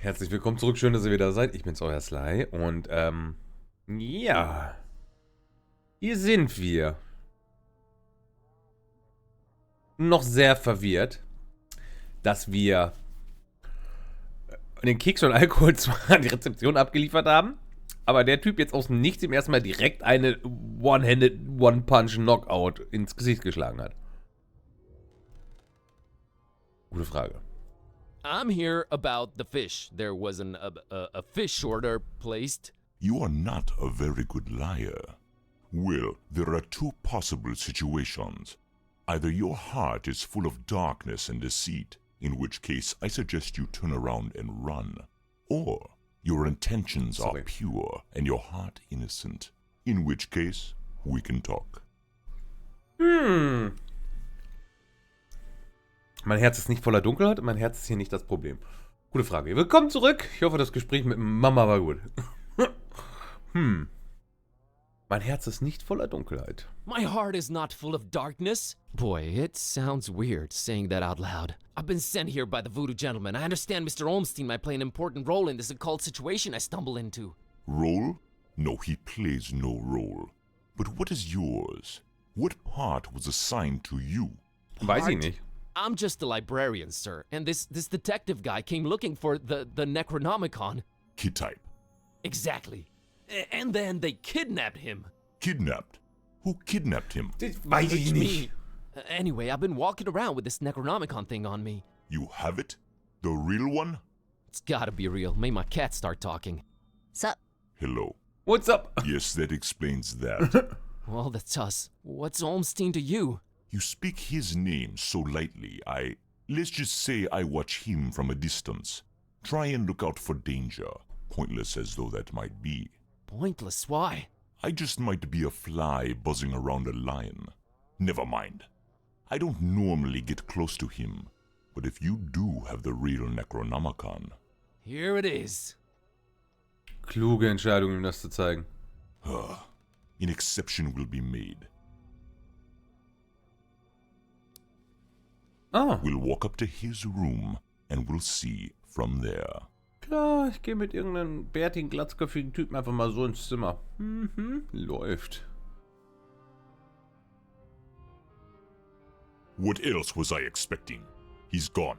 Herzlich willkommen zurück, schön, dass ihr wieder seid. Ich bin's, euer Sly und, ja. Hier sind wir. Noch sehr verwirrt, dass wir den Keks und Alkohol zwar an die Rezeption abgeliefert haben, aber der Typ jetzt aus dem Nichts ihm erstmal direkt eine One-Handed, One-Punch-Knockout ins Gesicht geschlagen hat. Gute Frage. I'm here about the fish. There was a fish order placed. You are not a very good liar. Well, there are two possible situations. Either your heart is full of darkness and deceit, in which case I suggest you turn around and run. Or your intentions are pure and your heart innocent, in which case we can talk. Mein Herz ist nicht voller Dunkelheit, mein Herz ist hier nicht das Problem. Gute Frage. Willkommen zurück. Ich hoffe, das Gespräch mit Mama war gut. Mein Herz ist nicht voller Dunkelheit. My heart is not full of darkness. Boy, it sounds weird saying that out loud. I've been sent here by the voodoo gentleman. I understand Mr. Olmstein might play an important role in this occult situation I stumble into. Role? No, he plays no role. But what is yours? What part was assigned to you? Weiß ich nicht. I'm just a librarian, sir, and this detective guy came looking for the Necronomicon. Kid type. Exactly. And then they kidnapped him. Kidnapped? Who kidnapped him? Das weiß ich nicht. Anyway, I've been walking around with this Necronomicon thing on me. You have it? The real one? It's gotta be real. Made my cat start talking. Sup? Hello. What's up? Yes, that explains that. Well, that's us. What's Olmstein to you? You speak his name so lightly, let's just say I watch him from a distance. Try and look out for danger, pointless as though that might be. Pointless? Why? I just might be a fly buzzing around a lion. Never mind. I don't normally get close to him, but if you do have the real Necronomicon... Here it is. Kluge Entscheidung, ihm das zu zeigen. An exception will be made. Ah. We'll walk up to his room and we'll see from there. Klar, ich gehe mit irgendeinem bärtigen, glatzköpfigen Typen einfach mal so ins Zimmer. Läuft. What else was I expecting? He's gone.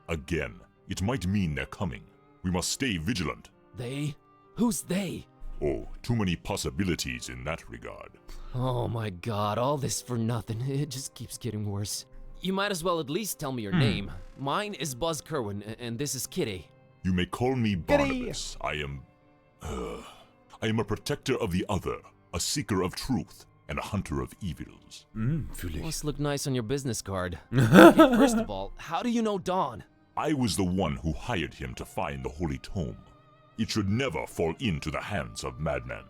Again. It might mean they're coming. We must stay vigilant. They? Who's they? Oh, too many possibilities in that regard. Oh my god, all this for nothing. It just keeps getting worse. You might as well at least tell me your name. Mine is Buzz Kerwin, and this is Kitty. You may call me Barnabas. I am a protector of the other, a seeker of truth, and a hunter of evils. Fühle ich. Must look nice on your business card. Okay, first of all, how do you know Dawn? I was the one who hired him to find the Holy Tome. It should never fall into the hands of madmen.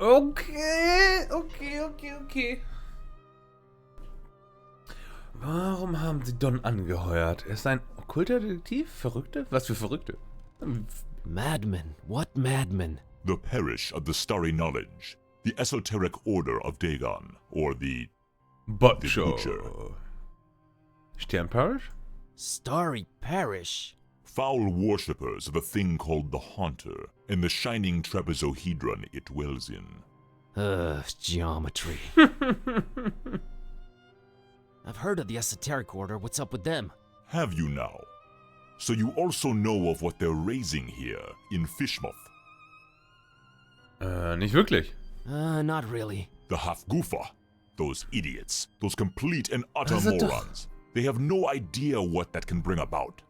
Okay. Warum haben sie Don angeheuert? Er ist ein okkulter Detektiv? Verrückte? Was für Verrückte? Madmen? What madmen? The Parish of the Starry Knowledge, the Esoteric Order of Dagon, or the Butcher. Butcher. Sternparish? Starry Parish? Foul worshippers of a thing called the Haunter, and the shining trapezohedron it dwells in. Geometry. I've heard of the Esoteric Order. What's up with them? Have you now? So you also know of what they're raising here, in Fishmouth? Nicht wirklich. Not really. The Hafgufa. Those idiots. Those complete and utter Das ist doch- morons. They have no idea what that can bring about.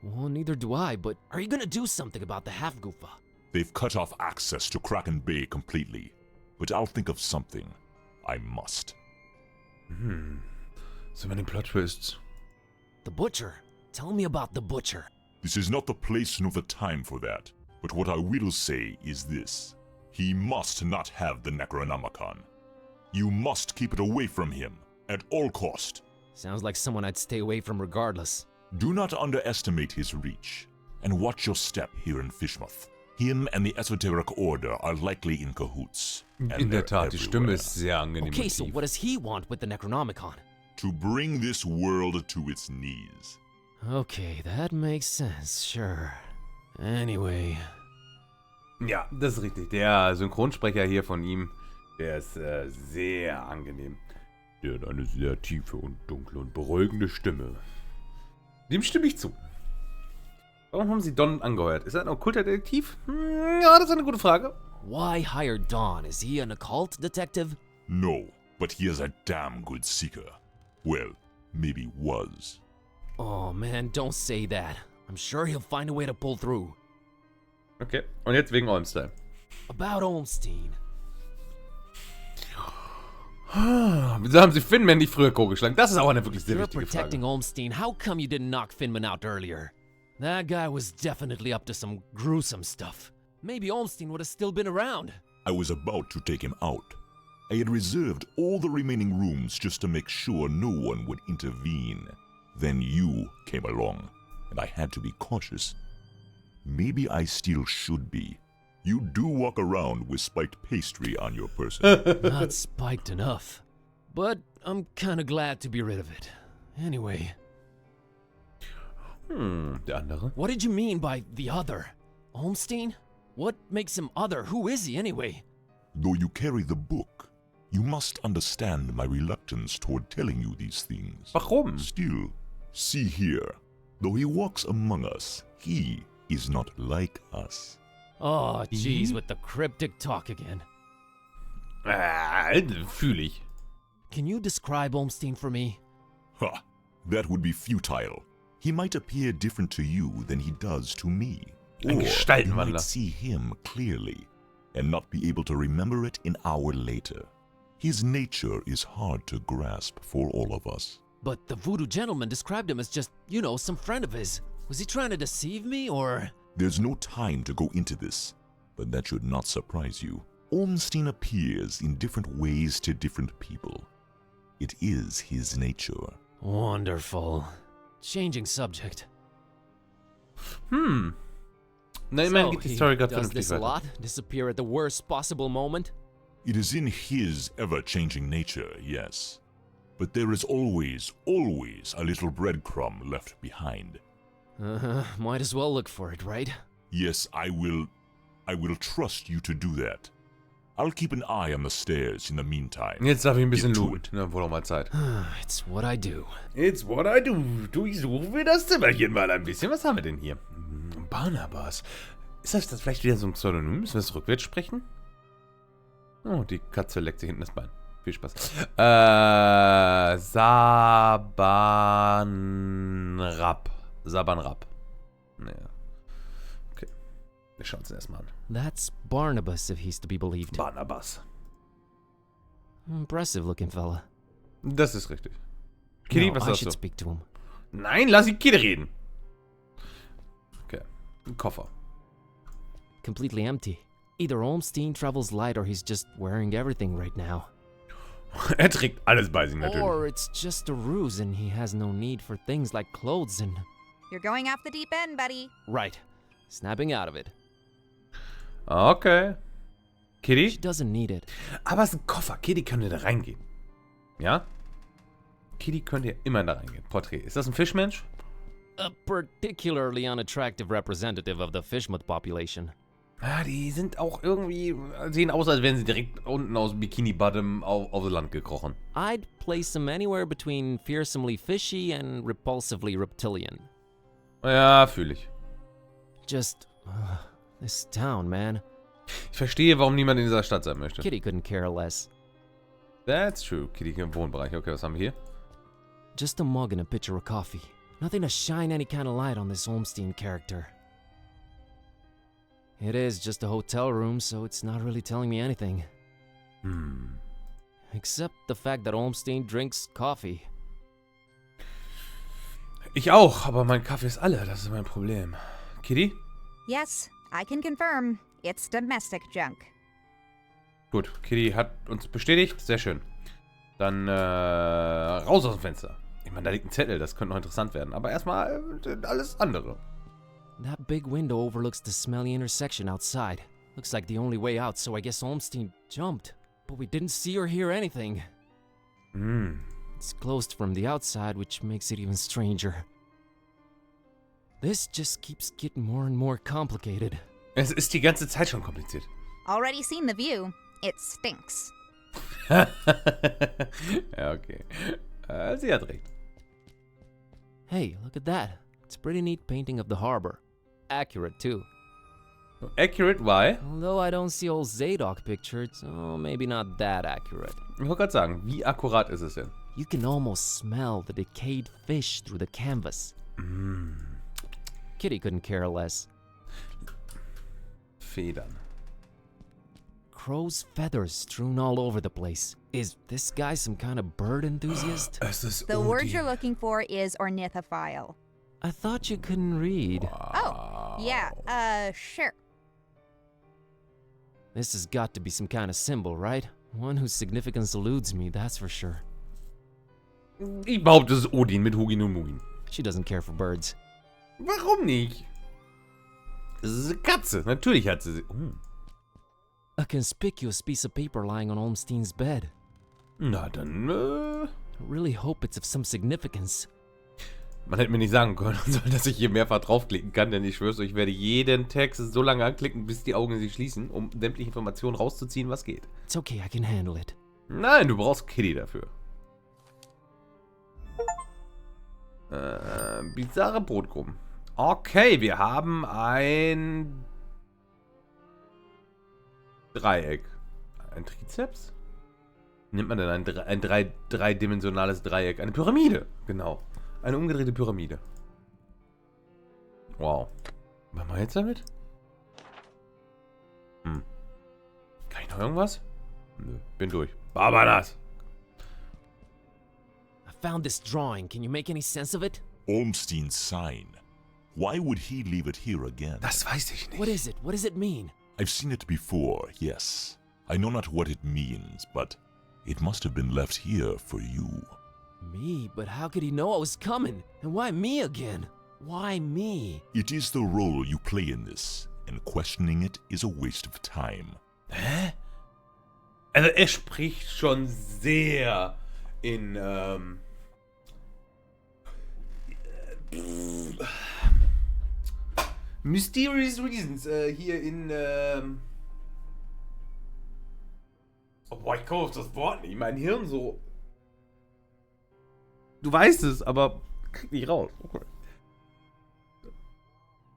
Well, neither do I, but are you gonna do something about the Half-Goofa? They've cut off access to Kraken Bay completely. But I'll think of something. I must. So many plot twists. The Butcher? Tell me about the Butcher. This is not the place nor the time for that. But what I will say is this. He must not have the Necronomicon. You must keep it away from him, at all cost. Sounds like someone I'd stay away from regardless. Do not underestimate his reach, and watch your step here in Fishmouth. Him and the Esoteric Order are likely in cahoots. and In der they're Tat, die Stimme everywhere. ist sehr angenehm. Okay, und so tief. what does he want with the Necronomicon? To bring this world to its knees. Okay, that makes sense, sure. Anyway. Ja, das ist richtig. Der Synchronsprecher hier von ihm, der ist sehr angenehm. Der hat eine sehr tiefe und dunkle und beruhigende Stimme. Dem stimme ich zu. Warum haben sie Don angeheuert? Ist er ein okkulter Detektiv? Ja, das ist eine gute Frage. Why hire Don? Is he an occult detective? No, but he is a damn good seeker. Well, maybe was. Oh man, don't say that. I'm sure he'll find a way to pull through. Okay, und jetzt wegen Olmstein. About Olmstein. Wieso haben sie Finman nicht früher vorgeschlagen? Das ist auch eine wirklich sehr You're wichtige protecting Frage. Olmstein. How come you didn't knock Finman out earlier? That guy was definitely up to some gruesome stuff. Maybe Olmstein would have still been around. I was about to take him out. I had reserved all the remaining rooms just to make sure no one would intervene. Then you came along, and I had to be cautious. Maybe I still should be. You do walk around with spiked pastry on your person. Not spiked enough. But I'm kinda glad to be rid of it. Anyway. Der andere? What did you mean by the other? Olmstein? What makes him other? Who is he anyway? Though you carry the book, you must understand my reluctance toward telling you these things. Warum? Still, see here. Though he walks among us, he is not like us. Oh, jeez, with the cryptic talk again. Fühl ich. Can you describe Olmstein for me? Ha! That would be futile. He might appear different to you than he does to me. Ein Or you Gestaltenwandler. might see him clearly and not be able to remember it an hour later. His nature is hard to grasp for all of us. But the voodoo gentleman described him as just, you know, some friend of his. Was he trying to deceive me, or...? There's no time to go into this, but that should not surprise you. Olmstein appears in different ways to different people. It is his nature. Wonderful. Changing subject. Na, immerhin geht die Story he gerade does vernünftig this a weiter. lot? Disappear at the worst possible moment? It is in his ever-changing nature, yes. But there is always a little breadcrumb left behind. Might as well look for it, right? Yes, I will trust you to do that. I'll keep an eye on the stairs in the meantime. Jetzt darf ich ein bisschen Get to looten. Na, wohl auch mal Zeit. It's what I do. It's what I do. Durchsuchen wir das Zimmerchen mal ein bisschen. Was haben wir denn hier? Barnabas. Ist das vielleicht wieder so ein Pseudonym? Müssen wir das rückwärts sprechen? Oh, die Katze leckt sich hinten das Bein. Viel Spaß. Sabanrap. Naja. Okay. Wir schauen uns den erstmal an. That's Barnabas, if he's to be believed. Barnabas. Impressive looking fella. Das ist richtig. Kitty, No, was I sagst should du? speak to him. Nein, lass die Kitty reden. Okay. Ein Koffer. Completely empty. Either Olmstein travels light or he's just wearing everything right now. Er trägt alles bei sich natürlich. Or it's just a ruse and he has no need for things like clothes and... You're going off the deep end, buddy. Right. Snapping out of it. Okay. Kitty? She doesn't need it. Aber es ist ein Koffer. Kitty könnte da reingehen. Ja? Kitty könnte immer da reingehen. Porträt. Ist das ein Fischmensch? A particularly unattractive representative of the fishmoth population. Ja, die sind auch irgendwie, sehen aus, als wären sie direkt unten aus dem Bikini-Bottom auf das Land gekrochen. I'd place him anywhere between fearsomely fishy and repulsively reptilian. Ja, fühle ich. Just... this town, man. Ich verstehe, warum niemand in dieser Stadt sein möchte. Kitty couldn't care less. That's true. Kitty im Wohnbereich. Okay, was haben wir hier? Just a mug and a pitcher of coffee. Nothing to shine any kind of light on this Olmstein character. It is just a hotel room, so it's not really telling me anything. Except the fact that Olmstein drinks coffee. Ich auch, aber mein Kaffee ist alle. Das ist mein Problem. Kitty? Yes, I can confirm. It's domestic junk. Gut, Kitty hat uns bestätigt. Sehr schön. Dann raus aus dem Fenster. Ich meine, da liegt ein Zettel. Das könnte noch interessant werden. Aber erstmal alles andere. That big window overlooks the smelly intersection outside. Looks like the only way out, so I guess Olmstein jumped. But we didn't see or hear anything. It's closed from the outside, which makes it even stranger. This just keeps getting more and more complicated. Es ist die ganze Zeit schon kompliziert. Already seen the view. It stinks. Ja, okay. Sie hat recht. Hey, look at that. It's a pretty neat painting of the harbor. Accurate, too. Accurate, why? Although I don't see old Zadok pictured, so maybe not that accurate. Ich wollte gerade sagen, wie akkurat ist es denn? You can almost smell the decayed fish through the canvas. Kitty couldn't care less. Federn. Crow's feathers strewn all over the place. Is this guy some kind of bird enthusiast? Es ist The word you're looking for is ornithophile. I thought you couldn't read. Oh, yeah, sure. This has got to be some kind of symbol, right? One whose significance eludes me, that's for sure. Ich behaupte, es ist Odin mit Hugin und Mugin. She doesn't care for birds. Warum nicht? Es ist eine Katze. Natürlich hat sie... A conspicuous piece of paper lying on Olmstein's bed. Na dann, I really hope it's of some significance. Man hätte mir nicht sagen können, dass ich hier mehrfach draufklicken kann, denn ich schwör's euch, ich werde jeden Text so lange anklicken, bis die Augen sich schließen, um sämtliche Informationen rauszuziehen, was geht. It's okay, I can handle it. Nein, du brauchst Kitty dafür. Bizarre Brotgruppen. Okay, wir haben ein Dreieck. Ein Trizeps? Nimmt man denn ein dreidimensionales Dreieck? Eine Pyramide, genau. Eine umgedrehte Pyramide. Wow. Was machen wir jetzt damit? Kann ich noch irgendwas? Nö, bin durch. Barbaras! I found this drawing. Can you make any sense of it? Olmstein's sign. Why would he leave it here again? Das weiß ich nicht. What is it? What does it mean? I've seen it before, yes. I know not what it means, but it must have been left here for you. Me? But how could he know I was coming? And why me again? Why me? It is the role you play in this, and questioning it is a waste of time. Hä? Also er spricht schon sehr in, Mysterious Reasons, hier in, oh boah, ich komme auf das Wort nicht, mein Hirn so. Du weißt es, aber krieg nicht raus. Okay.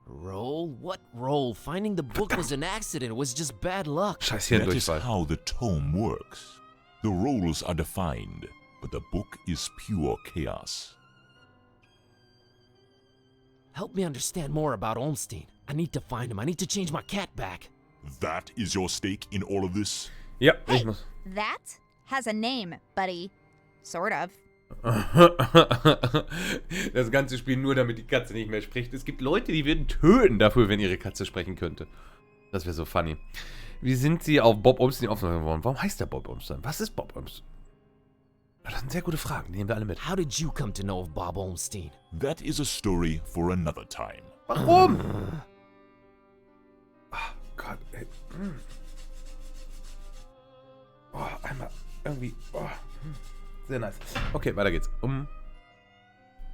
Roll? What roll? Finding the book was an accident. It was just bad luck. Scheiß That is Hirndurchfall. how the tome works. The roles are defined, but the book is pure chaos. Help me understand more about Olmstein. I need to find him. I need to change my cat back. That is your stake in all of this? Ja, Hey, ich muss. that has a name, buddy. Sort of. Das ganze Spiel nur, damit die Katze nicht mehr spricht. Es gibt Leute, die würden töten dafür, wenn ihre Katze sprechen könnte. Das wäre so funny. Wie sind sie auf Bob Olmstein aufmerksam geworden? Warum heißt der Bob Olmstein? Was ist Bob Olmstein? Das sind sehr gute Fragen, die nehmen wir alle mit. How did you come to know of Bob Olmstein? That is a story for another time. Warum? Oh Gott, ey. Oh, einmal irgendwie. Oh. Sehr nice. Okay, weiter geht's.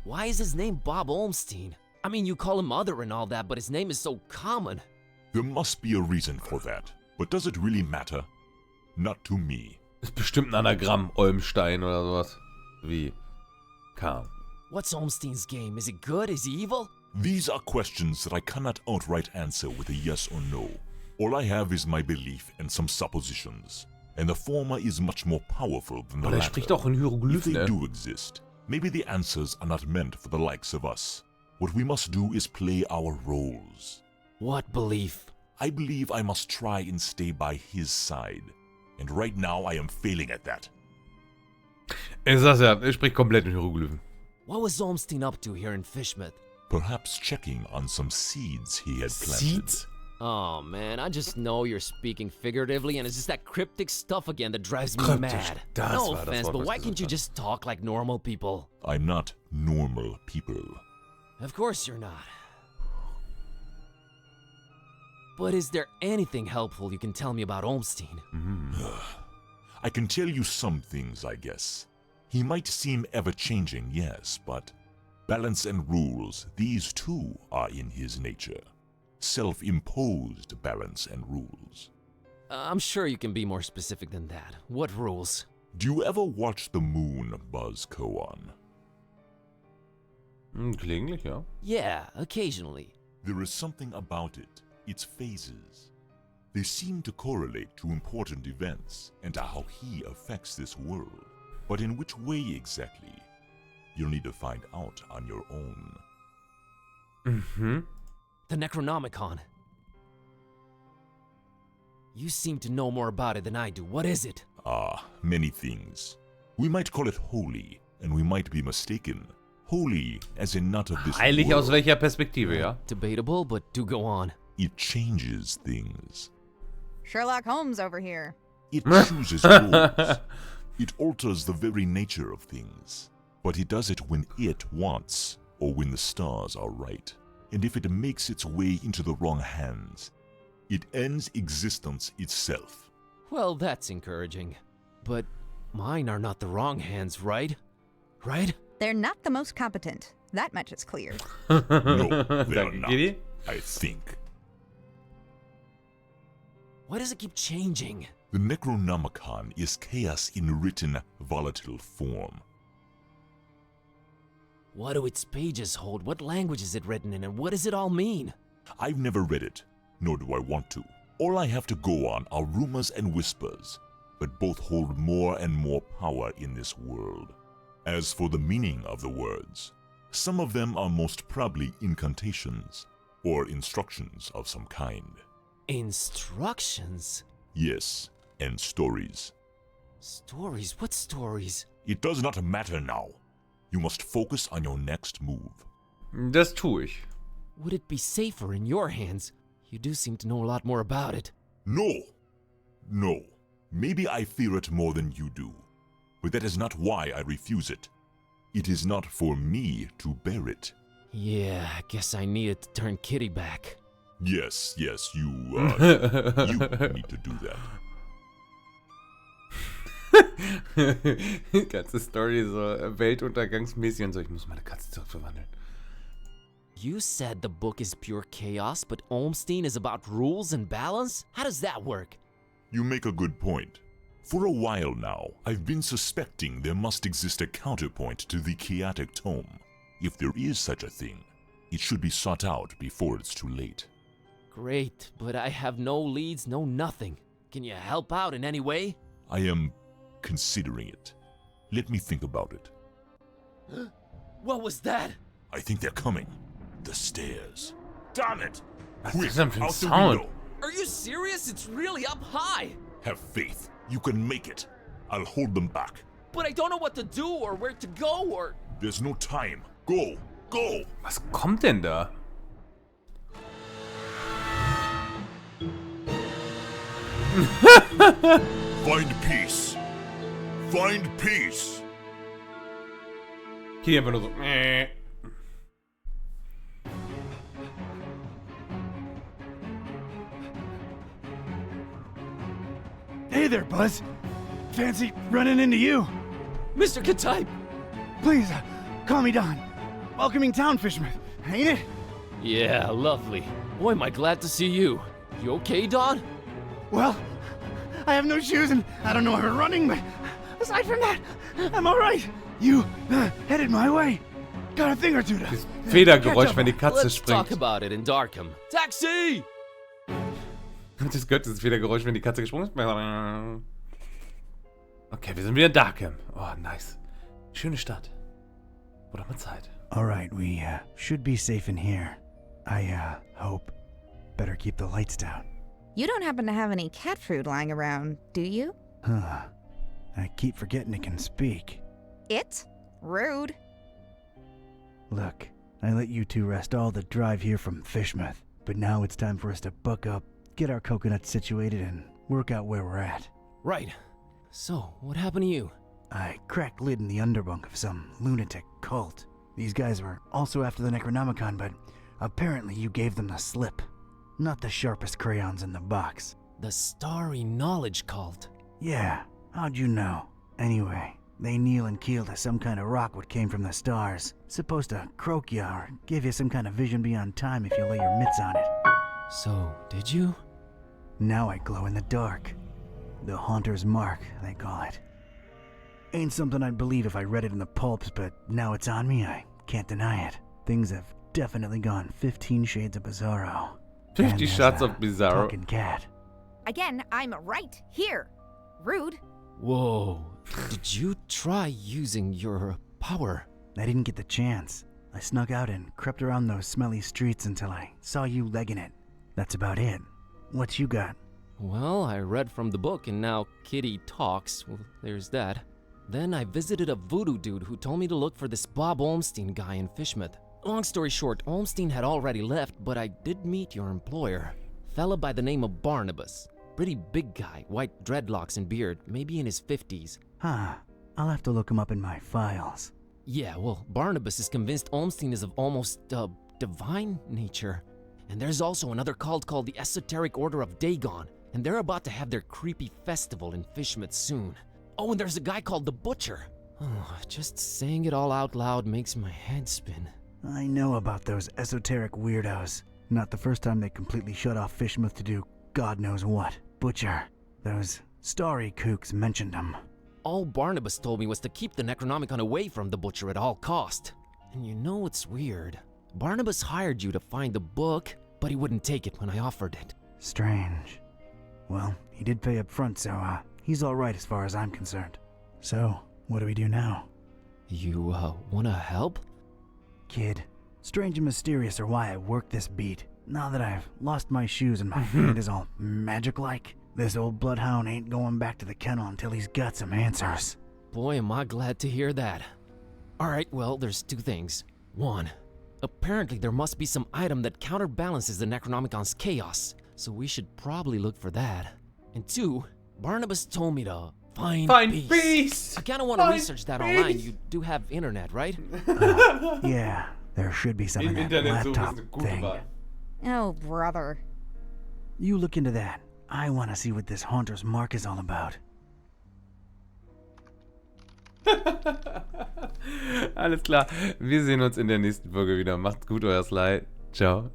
Why is his name Bob Olmstein? I mean, you call him Mother and all that, but his name is so common. There must be a reason for that. But does it really matter? Not to me. Ist bestimmt ein Anagramm, Olmstein oder sowas. Wie? Kam. What's Olmstein's game? Is it good? Is he evil? These are questions that I cannot outright answer with a yes or no. All I have is my belief and some suppositions. And the former is much more powerful than the Aber er latter. spricht auch in If Hieroglyphen, they ne? do exist, maybe the answers are not meant for the likes of us. What we must do is play our roles. What belief? I believe I must try and stay by his side. And right now I am failing at that. Ich sag's ja, er spricht komplett in Hieroglyphen. What was Olmstein up to here in Fishmouth? Perhaps checking on some seeds he had planted. Seeds? Oh man, I just know you're speaking figuratively and it's just that cryptic stuff again that drives me Kryptisch, mad. das No war das offense, Wort, but was why ich can't you gesucht just talk like normal people? I'm not normal people. Of course you're not. But is there anything helpful you can tell me about Olmstein? I can tell you some things, I guess. He might seem ever-changing, yes, but Balance and rules, these too are in his nature. Self-imposed balance and rules. I'm sure you can be more specific than that. What rules? Do you ever watch the moon, Buzz Koan? Gelegentlich, ja. Yeah, occasionally. There is something about it, its phases. They seem to correlate to important events and to how he affects this world. But in which way exactly? You'll need to find out on your own. The Necronomicon. You seem to know more about it than I do. What is it? Many things. We might call it holy, and we might be mistaken. Holy, as in not of this Heilig world. aus welcher Perspektive, ja? Debatable, but do go on. It changes things. Sherlock Holmes over here. It chooses rules. It alters the very nature of things. But it does it when it wants, or when the stars are right. And if it makes its way into the wrong hands, it ends existence itself. Well, that's encouraging. But mine are not the wrong hands, right? Right? They're not the most competent. That much is clear. No, they're Danke, not. Kitty. I think. Why does it keep changing? The Necronomicon is chaos in written, volatile form. What do its pages hold? What language is it written in, and what does it all mean? I've never read it, nor do I want to. All I have to go on are rumors and whispers, but both hold more and more power in this world. As for the meaning of the words, some of them are most probably incantations, or instructions of some kind. Instructions? Yes, and stories. Stories? What stories? It does not matter now. You must focus on your next move. Das tue ich. Would it be safer in your hands? You do seem to know a lot more about it. No. No. Maybe I fear it more than you do. But that is not why I refuse it. It is not for me to bear it. Yeah, I guess I needed to turn Kitty back. Yes, you need to do that. Die ganze Story so weltuntergangsmäßig und so. Ich muss meine Katze zurückverwandeln. You said the book is pure chaos, but Olmstein is about rules and balance? How does that work? You make a good point. For a while now, I've been suspecting there must exist a counterpoint to the chaotic tome. If there is such a thing, it should be sought out before it's too late. Great, but I have no leads, no nothing. Can you help out in any way? I am considering it. Let me think about it. What was that? I think they're coming. The stairs. Damn it! Was Quick, ist das denn für ein out the Sound? window. Are you serious? It's really up high. Have faith. You can make it. I'll hold them back. But I don't know what to do or where to go or... There's no time. Go! Go! Was kommt denn da? Find peace. Find peace. Hier einfach nur so. Hey there, Buzz. Fancy running into you. Mr. Katype! Please, call me Don. Welcoming town, Fishmouth, ain't it? Yeah, lovely. Boy, am I glad to see you. You okay, Don? Well, I have no shoes and I don't know how to running, but aside from that, I'm all right. You headed my way. Got a thing or two to... Das Federgeräusch, wenn die Katze Let's talk springt. about it in Darkham. Taxi! Das gehört das Federgeräusch, wenn die Katze gesprungen ist. Okay, wir sind wieder in Darkham. Oh, nice. Schöne Stadt. Wurde mal Zeit. All right, we should be safe in here. I hope. Better keep the lights down. You don't happen to have any cat food lying around, do you? Huh. I keep forgetting it can speak. It? Rude. Look, I let you two rest all the drive here from Fishmouth, but now it's time for us to buck up, get our coconuts situated, and work out where we're at. Right. So, what happened to you? I cracked lid in the underbunk of some lunatic cult. These guys were also after the Necronomicon, but apparently you gave them the slip. Not the sharpest crayons in the box. The Starry Knowledge Cult. Yeah, how'd you know? Anyway, They kneel and keel to some kind of rock what came from the stars. Supposed to croak you or give you some kind of vision beyond time if you lay your mitts on it. So, did you? Now I glow in the dark. The Haunter's Mark, they call it. Ain't something I'd believe if I read it in the pulps, but now it's on me, I can't deny it. Things have definitely gone 15 shades of Bizarro. 50 shots of Bizarro. Talking cat. Again, I'm right here. Rude. Whoa. Did you try using your power? I didn't get the chance. I snuck out and crept around those smelly streets until I saw you legging it. That's about it. What you got? Well, I read from the book and now Kitty talks. Well, there's that. Then I visited a voodoo dude who told me to look for this Bob Olmstein guy in Fishmouth. Long story short, Olmstein had already left, but I did meet your employer. Fella by the name of Barnabas. Pretty big guy, white dreadlocks and beard, maybe in his 50s. Huh. I'll have to look him up in my files. Yeah, well, Barnabas is convinced Olmstein is of almost, divine nature. And there's also another cult called the Esoteric Order of Dagon, and they're about to have their creepy festival in Fishmouth soon. Oh, and there's a guy called the Butcher. Oh, just saying it all out loud makes my head spin. I know about those esoteric weirdos. Not the first time they completely shut off Fishmouth to do God knows what. Butcher. Those starry kooks mentioned him. All Barnabas told me was to keep the Necronomicon away from the Butcher at all cost. And you know what's weird? Barnabas hired you to find the book, but he wouldn't take it when I offered it. Strange. Well, he did pay up front, so he's all right as far as I'm concerned. So, what do we do now? You, wanna help? Kid, strange and mysterious are why I work this beat. Now that I've lost my shoes and my hand is all magic-like, this old bloodhound ain't going back to the kennel until he's got some answers. Boy, am I glad to hear that. Alright, well, there's two things. One, apparently there must be some item that counterbalances the Necronomicon's chaos, so we should probably look for that. And two, Barnabas told me to find peace. I kinda wanna research that online. You do have internet, right? Yeah, there should be some in that laptop thing. Oh, brother. You look into that. I want to see what this Haunter's Mark is all about. Alles klar. Wir sehen uns in der nächsten Folge wieder. Macht's gut, euer Sly. Ciao.